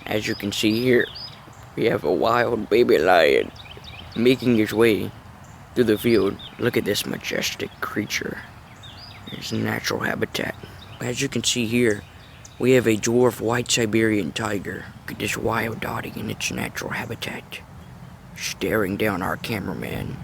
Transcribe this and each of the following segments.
As you can see here, we have a wild baby lion making his way through the field. Look at this majestic creature. His natural habitat. As you can see here, we have a dwarf white Siberian tiger. Look at this wild dotty in its natural habitat, staring down our cameraman.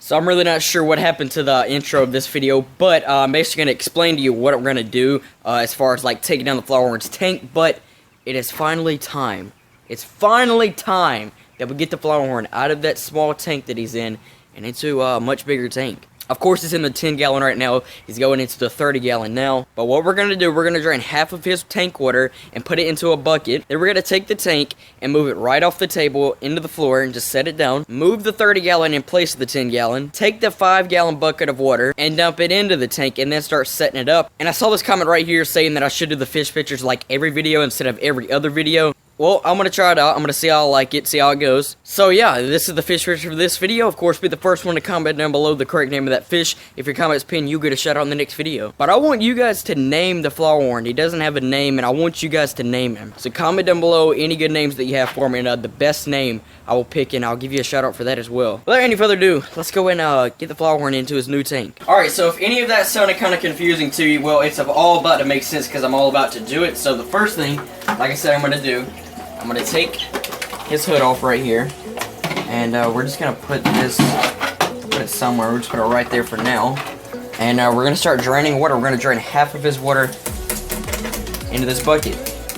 So I'm really not sure what happened to the intro of this video, but I'm basically going to explain to you what we're going to do as far as like taking down the Flowerhorn'S tank, but it is finally time. It's finally time that we get the Flowerhorn out of that small tank that he's in and into a much bigger tank. Of course, he's in the 10-gallon right now. He's going into the 30-gallon now. But what we're going to do, we're going to drain half of his tank water and put it into a bucket. Then we're going to take the tank and move it right off the table into the floor and just set it down. Move the 30-gallon in place of the 10-gallon. Take the 5-gallon bucket of water and dump it into the tank and then start setting it up. And I saw this comment right here saying that I should do the fish pictures like every video instead of every other video. Well, I'm going to try it out. I'm going to see how I like it, see how it goes. So yeah, this is the fish picture for this video. Of course, be the first one to comment down below the correct name of that fish. If your comment's pinned, you get a shout out in the next video. But I want you guys to name the Flowerhorn. He doesn't have a name, and I want you guys to name him. So comment down below any good names that you have for me, and the best name I will pick, and I'll give you a shout out for that as well. Without any further ado, let's go and get the Flowerhorn into his new tank. Alright, so if any of that sounded kind of confusing to you, well, it's all about to make sense because I'm all about to do it. So the first thing, like I said, I'm going to do, I'm going to take his hood off right here, and we're just going to put it somewhere. We'll just put it right there for now, and we're going to start draining water. We're going to drain half of his water into this bucket.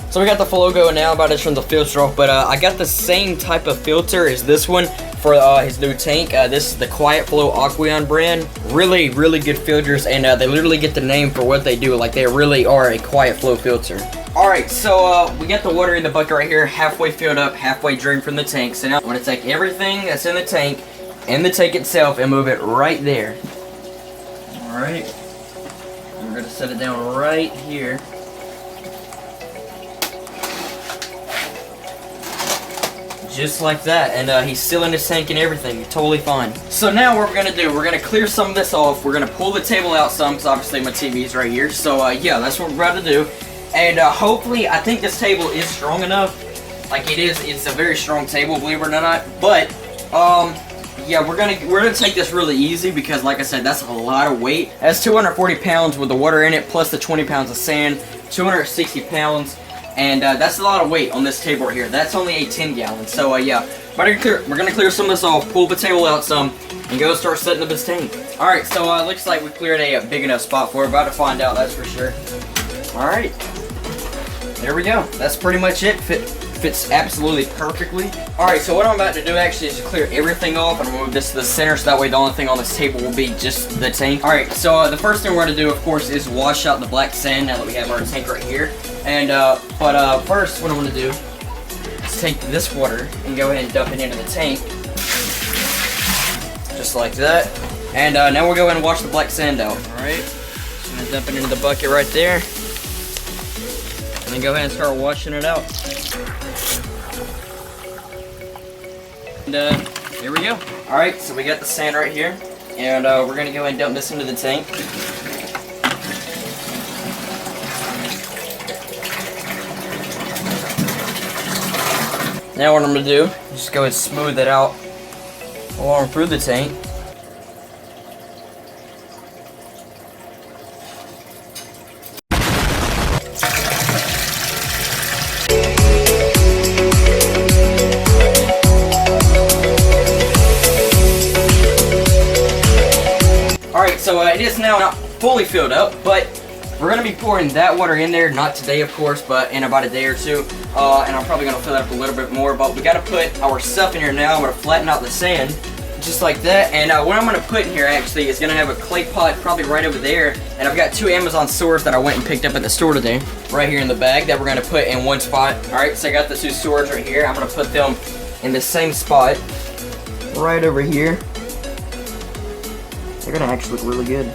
So we got the flow going now, about to turn the filter off, but I got the same type of filter as this one for his new tank. This is the Quiet Flow Aqueon brand. Really, really good filters, and they literally get the name for what they do. Like, they really are a Quiet Flow filter. Alright, so we got the water in the bucket right here, halfway filled up, halfway drained from the tank. So now I'm going to take everything that's in the tank and the tank itself and move it right there. Alright, we're going to set it down right here. Just like that, and he's still in his tank and everything, totally fine. So now what we're going to do, we're going to clear some of this off. We're going to pull the table out some, because obviously my TV's right here. So yeah, that's what we're about to do. And hopefully, I think this table is strong enough. Like it is, it's a very strong table, believe it or not. But yeah, we're gonna take this really easy because, like I said, that's a lot of weight. That's 240 pounds with the water in it, plus the 20 pounds of sand, 260 pounds, and that's a lot of weight on this table right here. That's only a 10-gallon. So yeah, we're gonna clear some of this off, pull the table out some, and go start setting up this tank. All right, so looks like we cleared a big enough spot for it. About to find out, that's for sure. All right. There we go. That's pretty much it. Fits absolutely perfectly. Alright, so what I'm about to do actually is to clear everything off and move this to the center so that way the only thing on this table will be just the tank. Alright, so the first thing we're going to do, of course, is wash out the black sand now that we have our tank right here. And, first, what I'm going to do is take this water and go ahead and dump it into the tank. Just like that. And now we'll go ahead and wash the black sand out. Alright, just going to dump it into the bucket right there. And then go ahead and start washing it out. And there we go. Alright, so we got the sand right here. And we're going to go ahead and dump this into the tank. Now what I'm going to do is just go ahead and smooth it out along through the tank. So it is now not fully filled up, but we're going to be pouring that water in there, not today of course, but in about a day or two, and I'm probably going to fill it up a little bit more, but we got to put our stuff in here now. I'm going to flatten out the sand, just like that, and what I'm going to put in here actually is going to have a clay pot probably right over there, and I've got 2 Amazon swords that I went and picked up at the store today, right here in the bag that we're going to put in one spot. Alright, so I got the 2 swords right here. I'm going to put them in the same spot, right over here. They're gonna actually look really good.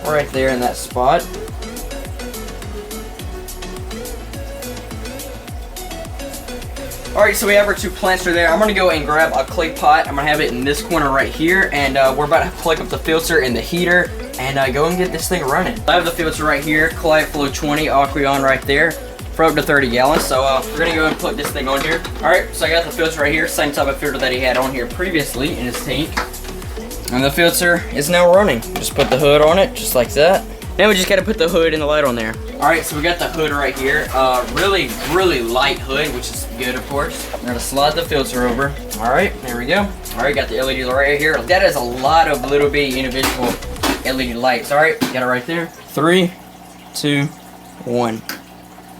Right there in that spot. Alright, so we have our 2 plants right there. I'm gonna go and grab a clay pot. I'm gonna have it in this corner right here, and we're about to plug up the filter and the heater and go and get this thing running. I have the filter right here, Quiet Flow 20 Aqueon right there for up to 30 gallons. So we're gonna go and put this thing on here. All right, so I got the filter right here, same type of filter that he had on here previously in his tank. And the filter is now running. Just put the hood on it, just like that. Now we just gotta put the hood and the light on there. All right, so we got the hood right here. Really light hood, which is good, of course. We're gonna slide the filter over. All right, there we go. All right, got the LED right here. That is a lot of little bitty individual LED lights. All right, got it right there. 3, 2, 1.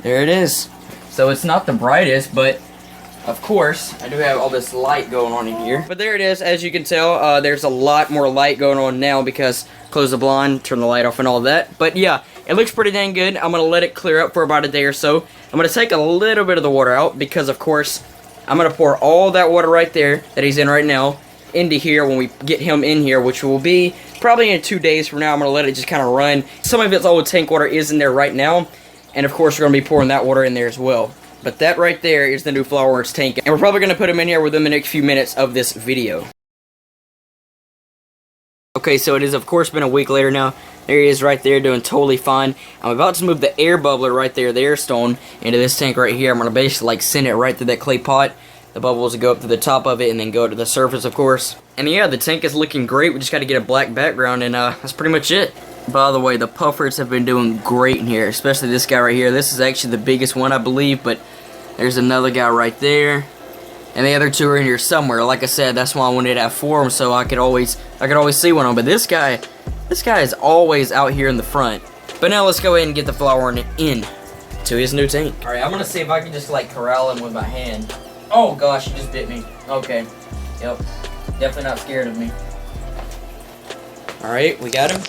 There it is. So it's not the brightest, but of course, I do have all this light going on in here. But there it is, as you can tell, there's a lot more light going on now because close the blind, turn the light off and all that. But yeah, it looks pretty dang good. I'm gonna let it clear up for about a day or so. I'm gonna take a little bit of the water out because of course, I'm gonna pour all that water right there that he's in right now into here when we get him in here, which will be probably in 2 days from now. I'm gonna let it just kind of run. Some of its old tank water is in there right now. And of course, we're gonna be pouring that water in there as well. But that right there is the new Flowerhorn'S tank. And we're probably going to put him in here within the next few minutes of this video. Okay, so it has of course been a week later now. There he is right there doing totally fine. I'm about to move the air bubbler right there, the air stone, into this tank right here. I'm going to basically like send it right through that clay pot. The bubbles will go up to the top of it and then go to the surface, of course. And yeah, the tank is looking great. We just got to get a black background and that's pretty much it. By the way, the puffers have been doing great in here, especially this guy right here. This is actually the biggest one, I believe, but there's another guy right there. And the other two are in here somewhere. Like I said, that's why I wanted to have 4 of them so I could always see one of them. But this guy is always out here in the front. But now let's go ahead and get the Flowerhorn in to his new tank. Alright, I'm gonna see if I can just like corral him with my hand. Oh gosh, he just bit me. Okay. Yep. Definitely not scared of me. Alright, we got him.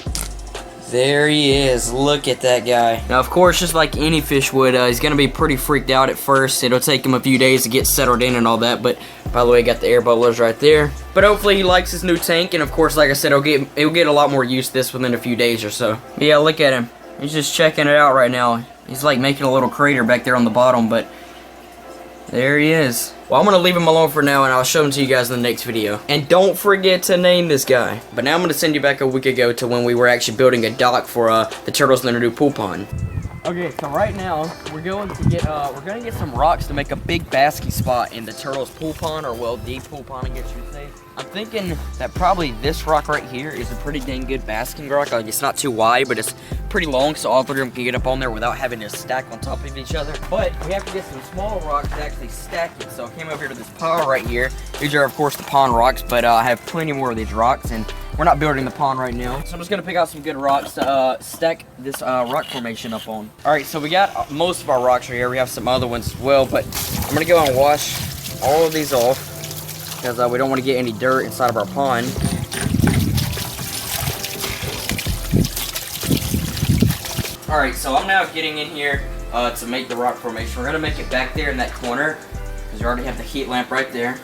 There he is. Look at that guy. Now, of course, just like any fish would, he's going to be pretty freaked out at first. It'll take him a few days to get settled in and all that. But, by the way, got the air bubblers right there. But hopefully he likes his new tank. And, of course, like I said, he'll get a lot more use to this within a few days or so. But yeah, look at him. He's just checking it out right now. He's like making a little crater back there on the bottom. But there he is. Well, I'm going to leave him alone for now, and I'll show him to you guys in the next video. And don't forget to name this guy. But now I'm going to send you back a week ago to when we were actually building a dock for the turtles in their new pool pond. Okay, so right now, we're going to get some rocks to make a big basking spot in the turtles pool pond, or well, the pool pond, I guess you would say. I'm thinking that probably this rock right here is a pretty dang good basking rock. Like, it's not too wide, but it's pretty long, so all three of them can get up on there without having to stack on top of each other. But we have to get some small rocks to actually stack it. So I came over here to this pile right here. These are, of course, the pond rocks, but I have plenty more of these rocks, and we're not building the pond right now. So I'm just going to pick out some good rocks to stack this rock formation up on. All right, so we got most of our rocks right here. We have some other ones as well, but I'm going to go and wash all of these off, because we don't want to get any dirt inside of our pond. Alright, so I'm now getting in here to make the rock formation. We're going to make it back there in that corner, because we already have the heat lamp right there.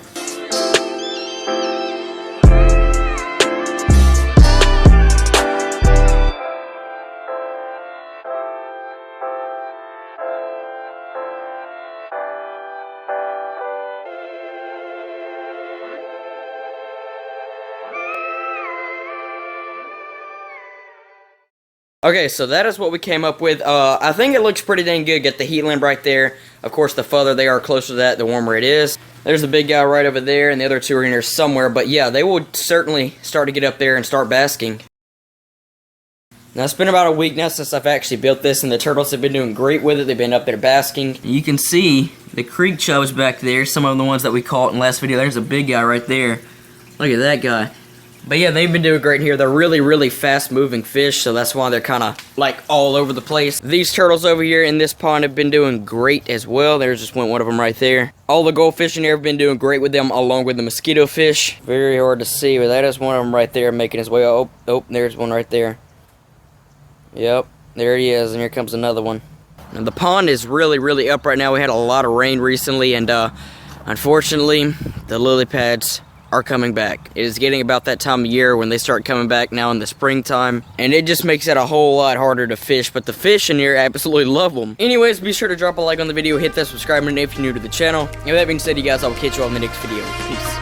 Okay, so that is what we came up with. I think it looks pretty dang good. Get the heat lamp right there. Of course, the further they are closer to that, the warmer it is. There's the big guy right over there, and the other two are in here somewhere. But yeah, they will certainly start to get up there and start basking. Now, it's been about a week now since I've actually built this, and the turtles have been doing great with it. They've been up there basking. You can see the creek chubs back there, some of the ones that we caught in the last video. There's a big guy right there. Look at that guy. But yeah, they've been doing great here. They're really fast-moving fish, so that's why they're kind of like all over the place. These turtles over here in this pond have been doing great as well. There's just one of them right there. All the goldfish in here have been doing great with them, along with the mosquito fish. Very hard to see, but that is one of them right there making his way. Oh, there's one right there. Yep, there he is, and here comes another one. And the pond is really up right now. We had a lot of rain recently, and unfortunately, the lily pads are coming back. It is getting about that time of year when they start coming back now in the springtime, and it just makes it a whole lot harder to fish, but the fish in here absolutely love them. Anyways, be sure to drop a like on the video, hit that subscribe button if you're new to the channel, and with that being said, you guys, I will catch you all in the next video. Peace.